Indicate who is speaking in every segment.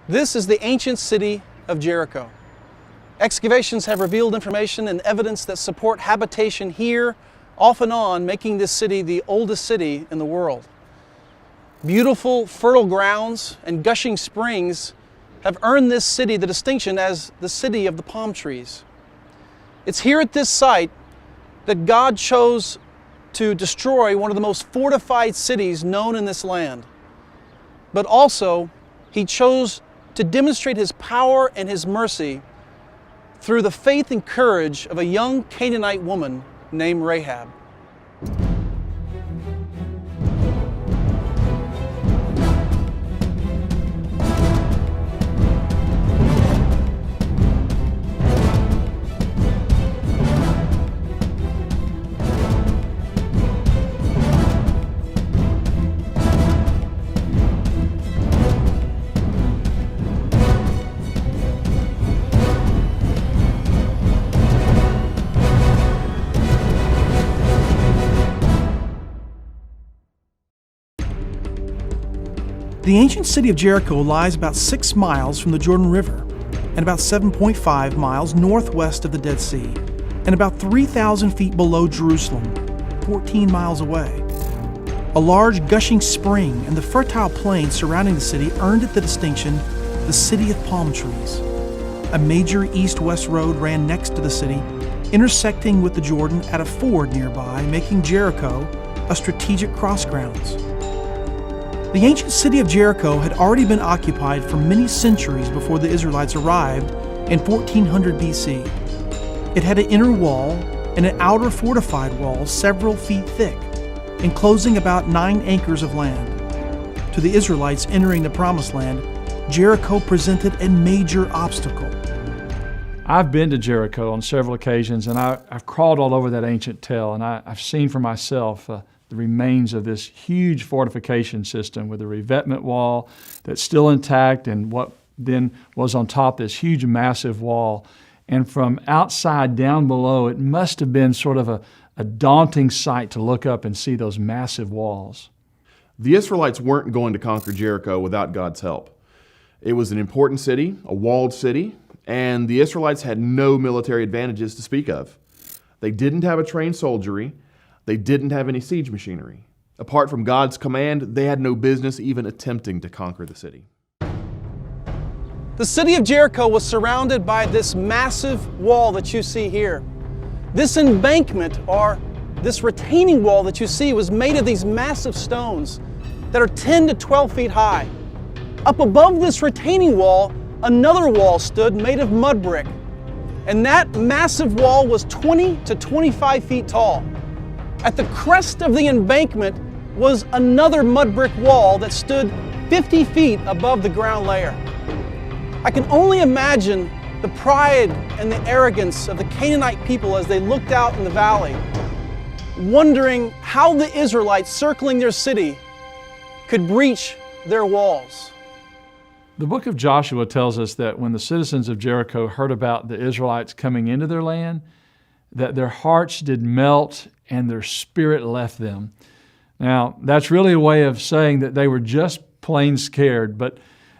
Speaker 1: This is the ancient city of Jericho. Excavations have revealed information and evidence that support habitation here, off and on, making this city the oldest city in the world. Beautiful, fertile grounds and gushing springs have earned this city the distinction as the city of the palm trees. It's here at this site that God chose to destroy one of the most fortified cities known in this land. But also, He chose to demonstrate His power and His mercy through the faith and courage of a young Canaanite woman named Rahab.
Speaker 2: The ancient city of Jericho lies about 6 miles from the Jordan River and about 7.5 miles northwest of the Dead Sea and about 3,000 feet below Jerusalem, 14 miles away. A large gushing spring and the fertile plain surrounding the city earned it the distinction, the City of Palm Trees. A major east-west road ran next to the city, intersecting with the Jordan at a ford nearby, making Jericho a strategic cross-grounds. The ancient city of Jericho had already been occupied for many centuries before the Israelites arrived in 1400 BC. It had an inner wall and an outer fortified wall several feet thick, enclosing about 9 acres of land. To the Israelites entering the Promised Land, Jericho presented a major obstacle.
Speaker 3: I've been to Jericho on several occasions, and I've crawled all over that ancient tell, and I've seen for myself the remains of this huge fortification system with a revetment wall that's still intact and what then was on top this huge massive wall. And from outside down below, it must have been sort of a daunting sight to look up and see those massive walls.
Speaker 4: The Israelites weren't going to conquer Jericho without God's help. It was an important city, a walled city, and the Israelites had no military advantages to speak of. They didn't have a trained soldiery. They didn't have any siege machinery. Apart from God's command, they had no business even attempting to conquer the city.
Speaker 1: The city of Jericho was surrounded by this massive wall that you see here. This embankment, or this retaining wall that you see, was made of these massive stones that are 10 to 12 feet high. Up above this retaining wall, another wall stood made of mud brick. And that massive wall was 20 to 25 feet tall. At the crest of the embankment was another mud brick wall that stood 50 feet above the ground layer. I can only imagine the pride and the arrogance of the Canaanite people as they looked out in the valley, wondering how the Israelites circling their city could breach their walls.
Speaker 3: The book of Joshua tells us that when the citizens of Jericho heard about the Israelites coming into their land, that their hearts did melt and their spirit left them. Now, that's really a way of saying that they were just plain scared, but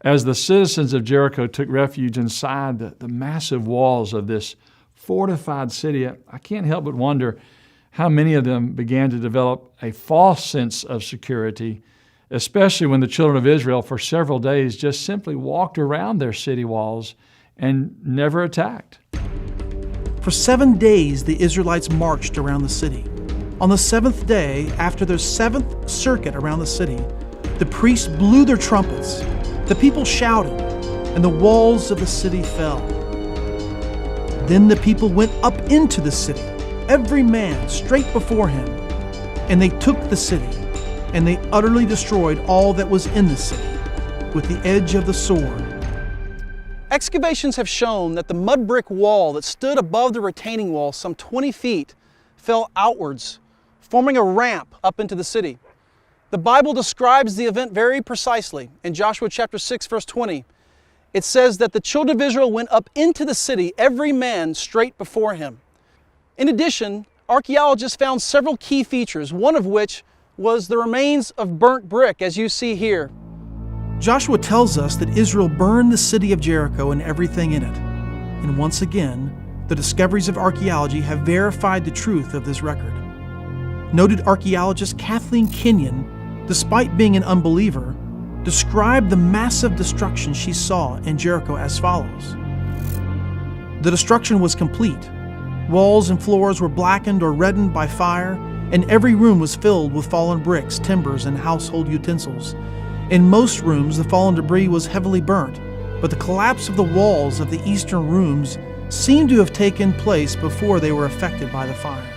Speaker 3: as the citizens of Jericho took refuge inside the massive walls of this fortified city, I can't help but wonder how many of them began to develop a false sense of security, especially when the children of Israel for several days just simply walked around their city walls and never attacked.
Speaker 2: For 7 days, the Israelites marched around the city. On the 7th day, after their 7th circuit around the city, the priests blew their trumpets, the people shouted, and the walls of the city fell. Then the people went up into the city, every man straight before him, and they took the city, and they utterly destroyed all that was in the city with the edge of the sword.
Speaker 1: Excavations have shown that the mud brick wall that stood above the retaining wall some 20 feet fell outwards, forming a ramp up into the city. The Bible describes the event very precisely. In Joshua chapter 6, verse 20, it says that the children of Israel went up into the city, every man straight before him. In addition, archaeologists found several key features, one of which was the remains of burnt brick, as you see here.
Speaker 2: Joshua tells us that Israel burned the city of Jericho and everything in it. And once again, the discoveries of archaeology have verified the truth of this record. Noted archaeologist Kathleen Kenyon, despite being an unbeliever, described the massive destruction she saw in Jericho as follows. The destruction was complete. Walls and floors were blackened or reddened by fire, and every room was filled with fallen bricks, timbers, and household utensils. In most rooms, the fallen debris was heavily burnt, but the collapse of the walls of the eastern rooms seemed to have taken place before they were affected by the fire.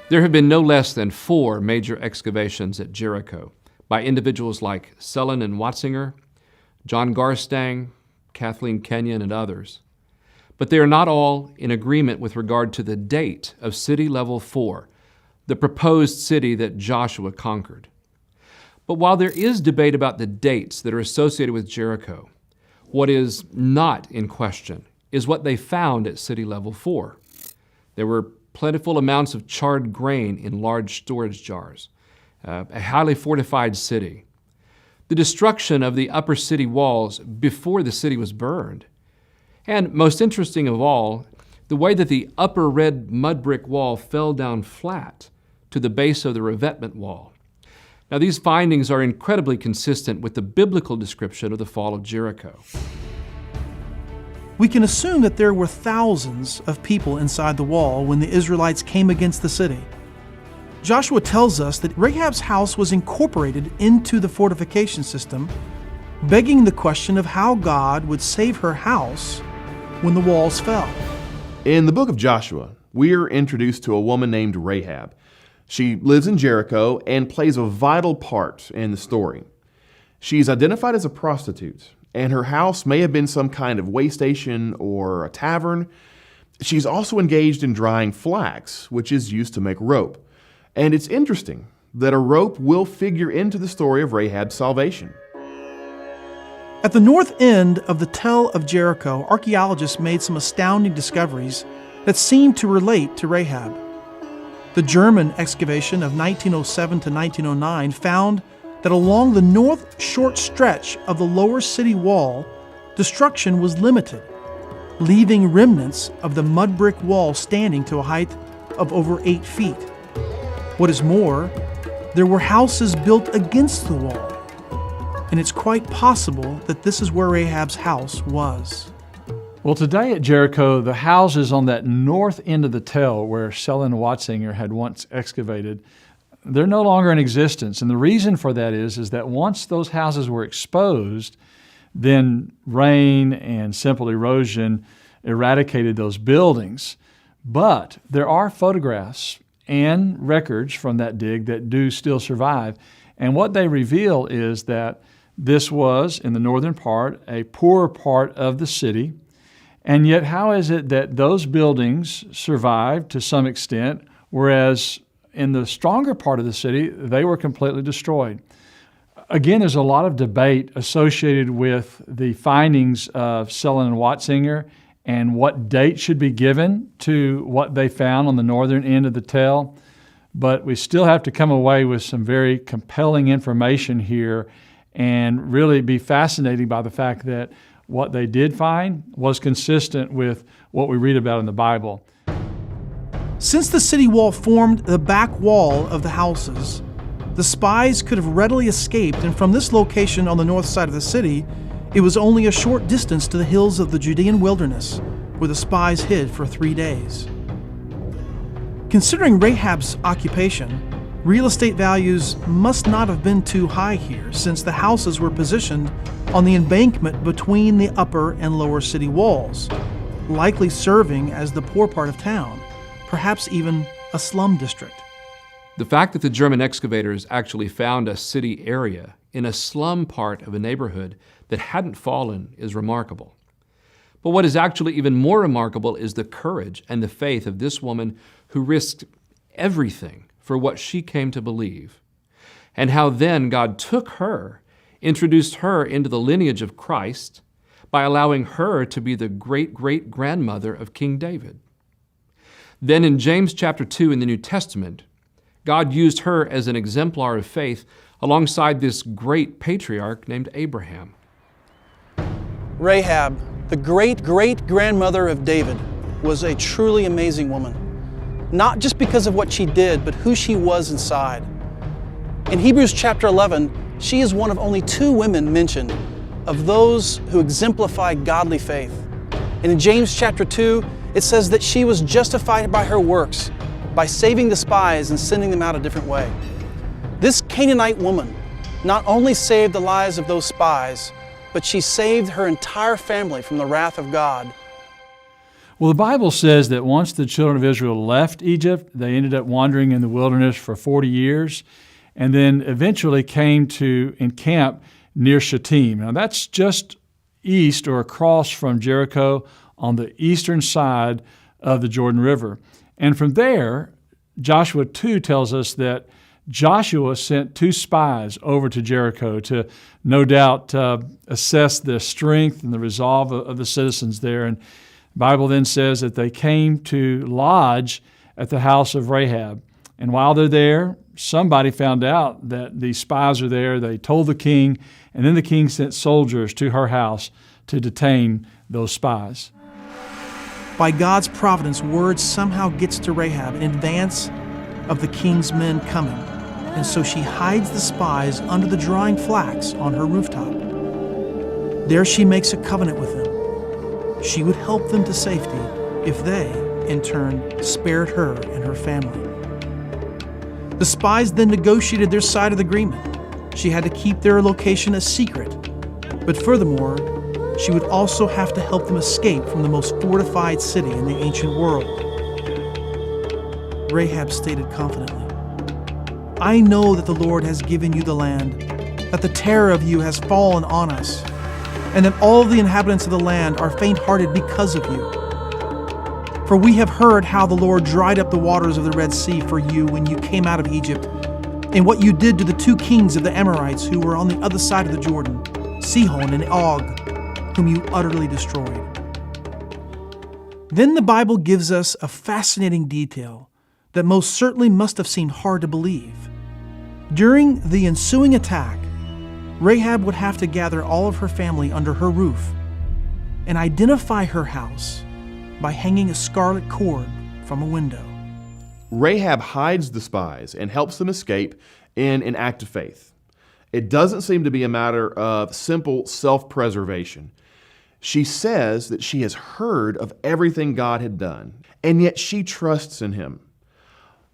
Speaker 5: There have been no less than 4 major excavations at Jericho by individuals like Sellen and Watzinger, John Garstang, Kathleen Kenyon, and others. But they are not all in agreement with regard to the date of City Level 4, the proposed city that Joshua conquered. But while there is debate about the dates that are associated with Jericho, what is not in question is what they found at City Level 4. There were plentiful amounts of charred grain in large storage jars, a highly fortified city, the destruction of the upper city walls before the city was burned, and most interesting of all, the way that the upper red mud brick wall fell down flat to the base of the revetment wall. Now, these findings are incredibly consistent with the biblical description of the fall of Jericho.
Speaker 2: We can assume that there were thousands of people inside the wall when the Israelites came against the city. Joshua tells us that Rahab's house was incorporated into the fortification system, begging the question of how God would save her house when the walls fell.
Speaker 4: In the book of Joshua, we are introduced to a woman named Rahab. She lives in Jericho and plays a vital part in the story. She's identified as a prostitute, and her house may have been some kind of way station or a tavern. She's also engaged in drying flax, which is used to make rope. And it's interesting that a rope will figure into the story of Rahab's salvation.
Speaker 2: At the north end of the Tell of Jericho, archaeologists made some astounding discoveries that seem to relate to Rahab. The German excavation of 1907 to 1909 found that along the north short stretch of the lower city wall, destruction was limited, leaving remnants of the mud brick wall standing to a height of over 8 feet. What is more, there were houses built against the wall, and it's quite possible that this is where Rahab's house was.
Speaker 3: Well, today at Jericho, the houses on that north end of the tell where Sellen and Watzinger had once excavated, they're no longer in existence. And the reason for that is that once those houses were exposed, then rain and simple erosion eradicated those buildings. But there are photographs and records from that dig that do still survive. And what they reveal is that this was, in the northern part, a poorer part of the city. And yet, how is it that those buildings survived to some extent, whereas in the stronger part of the city, they were completely destroyed? Again, there's a lot of debate associated with the findings of Sellen and Watzinger and what date should be given to what they found on the northern end of the tell. But we still have to come away with some very compelling information here and really be fascinated by the fact that what they did find was consistent with what we read about in the Bible.
Speaker 2: Since the city wall formed the back wall of the houses, the spies could have readily escaped, and from this location on the north side of the city, it was only a short distance to the hills of the Judean wilderness, where the spies hid for 3 days. Considering Rahab's occupation, real estate values must not have been too high here, since the houses were positioned on the embankment between the upper and lower city walls, likely serving as the poor part of town, perhaps even a slum district.
Speaker 5: The fact that the German excavators actually found a city area in a slum part of a neighborhood that hadn't fallen is remarkable. But what is actually even more remarkable is the courage and the faith of this woman who risked everything for what she came to believe, and how then God took her, introduced her into the lineage of Christ by allowing her to be the great-great-grandmother of King David. Then in James chapter 2 in the New Testament, God used her as an exemplar of faith alongside this great patriarch named Abraham.
Speaker 1: Rahab, the great-great-grandmother of David, was a truly amazing woman. Not just because of what she did, but who she was inside. In Hebrews chapter 11, she is one of only 2 women mentioned of those who exemplify godly faith. And in James chapter 2, it says that she was justified by her works, by saving the spies and sending them out a different way. This Canaanite woman not only saved the lives of those spies, but she saved her entire family from the wrath of God.
Speaker 3: Well, the Bible says that once the children of Israel left Egypt, they ended up wandering in the wilderness for 40 years, and then eventually came to encamp near Shittim. Now, that's just east or across from Jericho on the eastern side of the Jordan River. And from there, Joshua 2 tells us that Joshua sent 2 spies over to Jericho to, no doubt, assess the strength and the resolve of the citizens there. And the Bible then says that they came to lodge at the house of Rahab. And while they're there, somebody found out that these spies are there. They told the king, and then the king sent soldiers to her house to detain those spies.
Speaker 2: By God's providence, word somehow gets to Rahab in advance of the king's men coming, and so she hides the spies under the drying flax on her rooftop. There she makes a covenant with them. She would help them to safety if they, in turn, spared her and her family. The spies then negotiated their side of the agreement. She had to keep their location a secret, but furthermore, she would also have to help them escape from the most fortified city in the ancient world. Rahab stated confidently, "I know that the Lord has given you the land, that the terror of you has fallen on us, and that all the inhabitants of the land are faint-hearted because of you. For we have heard how the Lord dried up the waters of the Red Sea for you when you came out of Egypt, and what you did to the 2 kings of the Amorites who were on the other side of the Jordan, Sihon and Og, whom you utterly destroyed." Then the Bible gives us a fascinating detail that most certainly must have seemed hard to believe. During the ensuing attack, Rahab would have to gather all of her family under her roof and identify her house by hanging a scarlet cord from a window.
Speaker 4: Rahab hides the spies and helps them escape in an act of faith. It doesn't seem to be a matter of simple self-preservation. She says that she has heard of everything God had done, and yet she trusts in Him.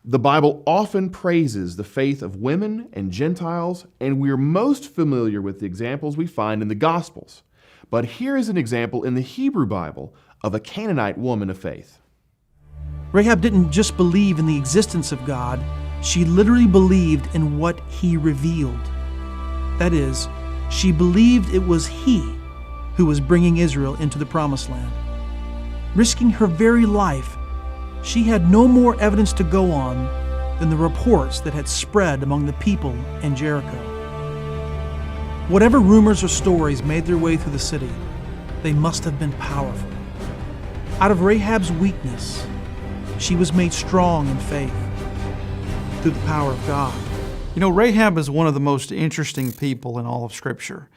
Speaker 4: The Bible often praises the faith of women and Gentiles, and we're most familiar with the examples we find in the Gospels. But here is an example in the Hebrew Bible of a Canaanite woman of faith.
Speaker 2: Rahab didn't just believe in the existence of God, she literally believed in what He revealed. That is, she believed it was He who was bringing Israel into the Promised Land. Risking her very life, she had no more evidence to go on than the reports that had spread among the people in Jericho. Whatever rumors or stories made their way through the city, they must have been powerful. Out of Rahab's weakness, she was made strong in faith through the power of God.
Speaker 6: You know, Rahab is one of the most interesting people in all of Scripture.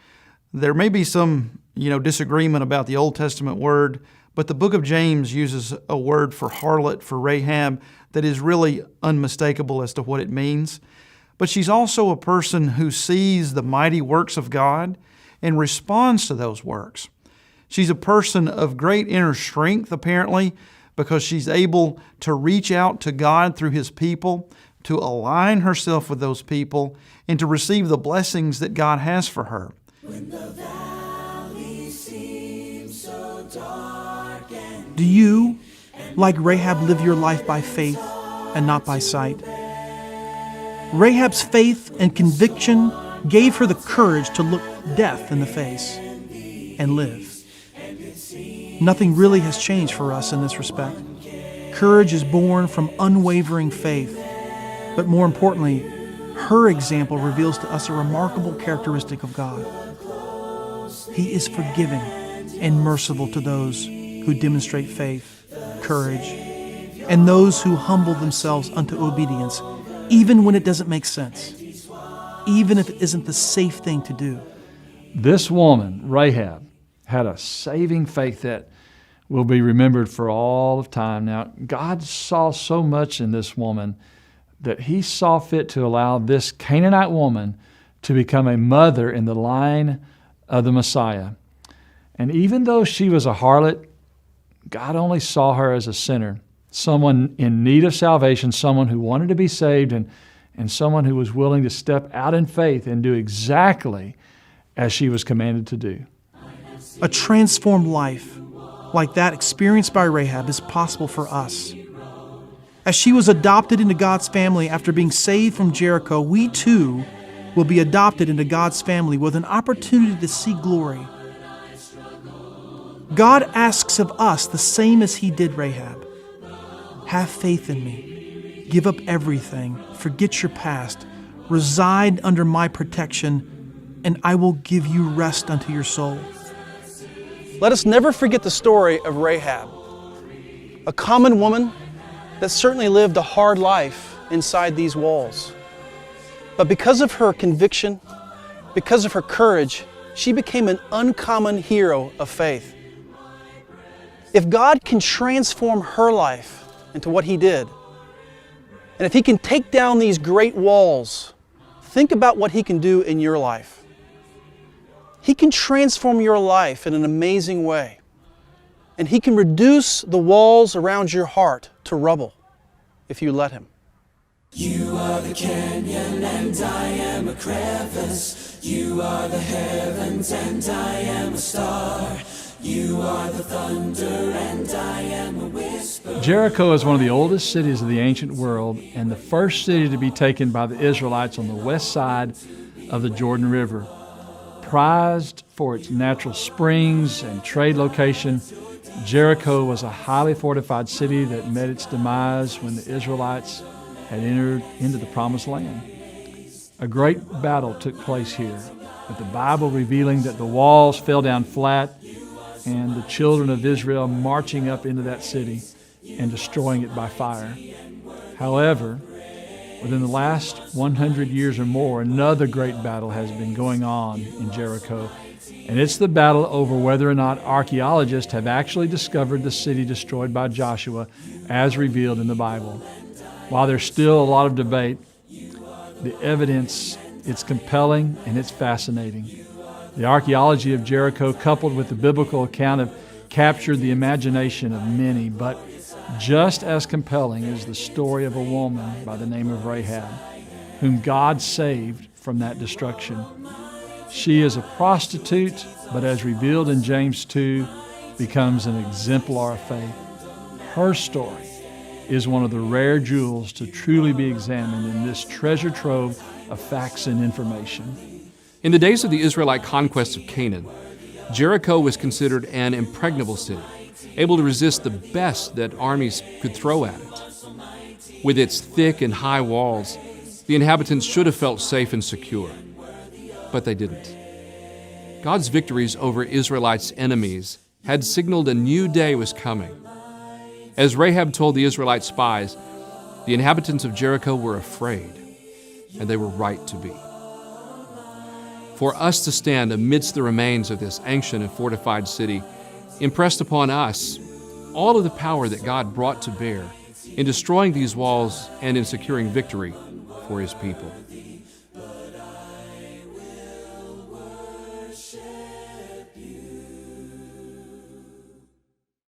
Speaker 6: There may be some, disagreement about the Old Testament word, but the book of James uses a word for harlot, for Rahab, that is really unmistakable as to what it means. But she's also a person who sees the mighty works of God and responds to those works. She's a person of great inner strength, apparently, because she's able to reach out to God through His people, to align herself with those people, and to receive the blessings that God has for her.
Speaker 7: When the valley seems so dark and
Speaker 2: Do you, like Rahab, live your life by faith and not by sight? Rahab's faith and conviction gave her the courage to look death in the face and live. Nothing really has changed for us in this respect. Courage is born from unwavering faith, but more importantly, her example reveals to us a remarkable characteristic of God. He is forgiving and merciful to those who demonstrate faith, courage, and those who humble themselves unto obedience, even when it doesn't make sense. even if it isn't the safe thing to do.
Speaker 3: This woman, Rahab, had a saving faith that will be remembered for all of time. Now, God saw so much in this woman that he saw fit to allow this Canaanite woman to become a mother in the line of the Messiah. And even though she was a harlot, God only saw her as a sinner, someone in need of salvation, someone who wanted to be saved, and someone who was willing to step out in faith and do exactly as she was commanded to do.
Speaker 2: A transformed life like that experienced by Rahab is possible for us. As she was adopted into God's family after being saved from Jericho, we too will be adopted into God's family with an opportunity to see glory. God asks of us the same as he did Rahab. Have faith in me. Give up everything. Forget your past. Reside under my protection, and I will give you rest unto your soul.
Speaker 1: Let us never forget the story of Rahab, a common woman that certainly lived a hard life inside these walls. But because of her conviction, because of her courage, she became an uncommon hero of faith. If God can transform her life into what he did, and if he can take down these great walls, think about what he can do in your life. He can transform your life in an amazing way. And he can reduce the walls around your heart to rubble if you let him.
Speaker 7: You are the canyon and I am a crevice. You are the heavens and I am a star. You are the thunder and I am a whisper.
Speaker 3: Jericho is one of the oldest cities of the ancient world and the first city to be taken by the Israelites on the west side of the Jordan River. Prized for its natural springs and trade location, Jericho was a highly fortified city that met its demise when the Israelites had entered into the Promised Land. A great battle took place here, with the Bible revealing that the walls fell down flat and the children of Israel marching up into that city and destroying it by fire. However, within the last 100 years or more, another great battle has been going on in Jericho, and it's the battle over whether or not archaeologists have actually discovered the city destroyed by Joshua as revealed in the Bible. While there's still a lot of debate, the evidence, it's compelling and it's fascinating. The archaeology of Jericho, coupled with the biblical account, have captured the imagination of many, but just as compelling is the story of a woman by the name of Rahab, whom God saved from that destruction. She is a prostitute, but as revealed in James 2, becomes an exemplar of faith. Her story is one of the rare jewels to truly be examined in this treasure trove of facts and information.
Speaker 5: In the days of the Israelite conquest of Canaan, Jericho was considered an impregnable city, able to resist the best that armies could throw at it. With its thick and high walls, the inhabitants should have felt safe and secure, but they didn't. God's victories over Israelites' enemies had signaled a new day was coming. As Rahab told the Israelite spies, the inhabitants of Jericho were afraid, and they were right to be. For us to stand amidst the remains of this ancient and fortified city impressed upon us all of the power that God brought to bear in destroying these walls and in securing victory for his people.